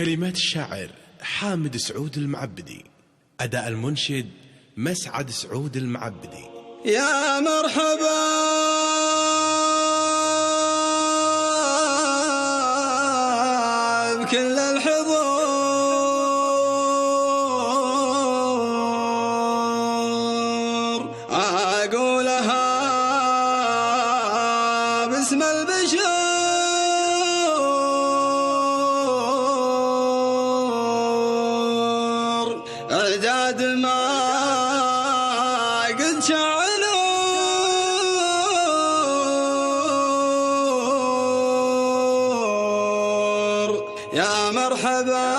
كلمات الشاعر حامد سعود المعبدي، أداء المنشد مسعد سعود المعبدي. يا مرحبا بكل الحضور، أقولها باسم البشر أعداد ما قد شعلوا يا مرحبا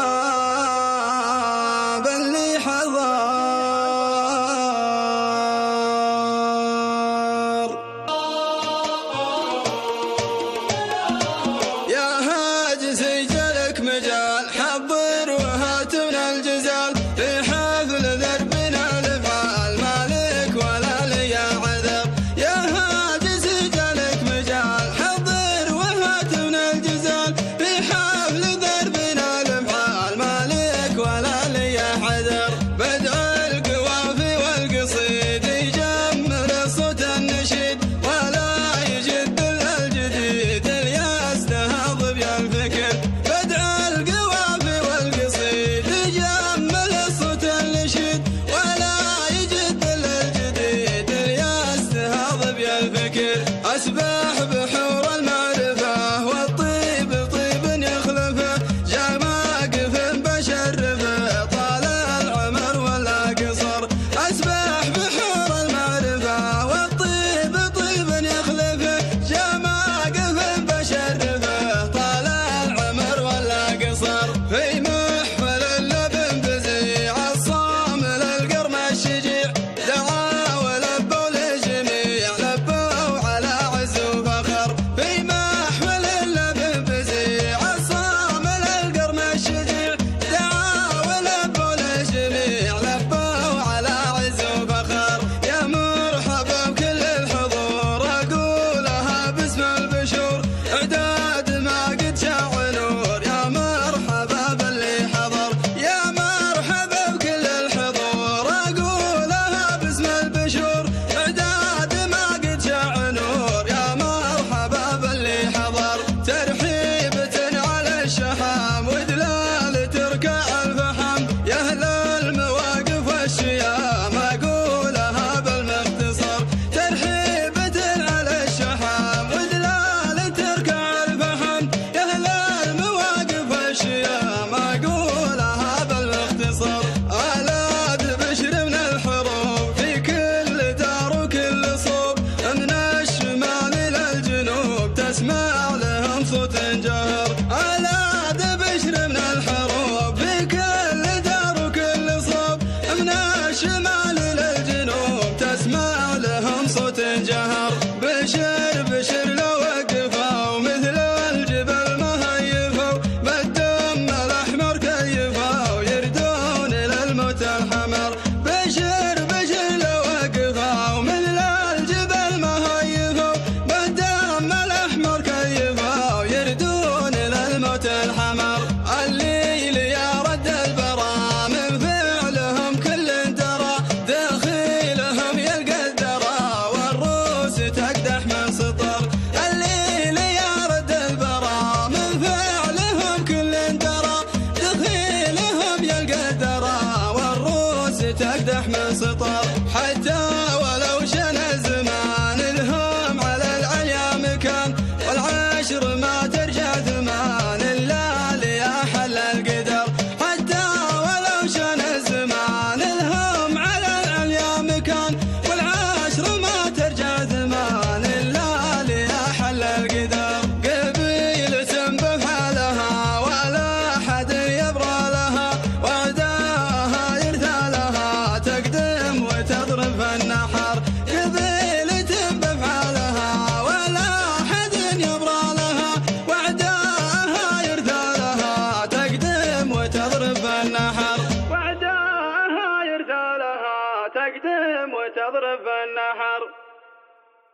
باللي حضر. يا هاجس يجلك مجال حضر وهات من الجزال في حفل ذربنا الافعال مالك ولا لي عذر. يا هاجس يجلك مجال حضر وهات من الجزال في حفل ذربنا الافعال مالك ولا لي عذر. بدع القوافي والقصيد يجمل الصوت النشيد ولا يجد الجديد اللي يستهض بيا الفكر. بدع القوافي والقصيد يجمل الصوت النشيد ولا يجد الجديد اللي يستهض بيا الفكر. أسبح بحور المعرفة والطيب طيب يخلفه جاء واقف بشرفه طال العمر ولا قصر. أسبح بحور المعرفة والطيب طيب يخلفه جاء واقف بشرفه طال العمر ولا قصر. في محفل اللبن بزيع الصامل القرم الشجيع دعا ولبوا للجميع لبوا على عز وفخر. في محفل اللبن بزيع الصامل القرم الشجيع دعا ولبوا للجميع لبوا على عز وفخر. يا مرحبا بكل الحضور أقولها باسم البشور أعداد ما قد شاع نور. يا مرحبا باللي حضر. يا مرحبا بكل الحضور أقولها باسم البشور أعداد ما قد شاع نور. يا مرحبا باللي حضر. ترحيبة على الشحام ودلال تركع الفحم يا أهل المواقف والشيام أقولها بالمختصر. ترحيبة على الشحام ودلال تركع الفحم يا أهل المواقف والشيام أقولها بالمختصر. آلات بشر من الحروب في كل دار وكل صوب من الشمال إلى الجنوب تسمع لهم صوت جهر. آلات بشر من الحروب في كل دار وكل صوب من الشمال إلى الجنوب تسمع لهم صوت جهر. بشر بشر لو وقفوا مثل الجبل مهيفوا بالدم الأحمر كيفوا يردون إلى الموت الحمر. بشر بشر لو وقفوا مثل الجبل مهيفوا بالدم الأحمر كيفوا يردون إلى الموت الحمر. الليل يا رد البرى من فعلهم كل ترى دخيلهم يلقى الدرى والروس تقدح من سطر. الليل يا رد البرى من فعلهم كل ترى دخيلهم يلقى الدرى والروس تقدح من سطر. حتى ولو شن الزمان لهم على العليا مكان والعشر ما ترجع ثمان إلا ليا حل القدر. حتى ولو شن الزمان لهم على العليا مكان والعشر ما ترجع ثمان إلا ليا حل القدر. قبيلة بحالها ولا حد يبرى لها وعداها يرثى لها تقدم وتضرب النحر. قبيلة بفعالها ولا حد يبرى لها وعداها يرثى لها تقدم وتضرب النحر. وعداها يرثى لها تقدم وتضرب النحر.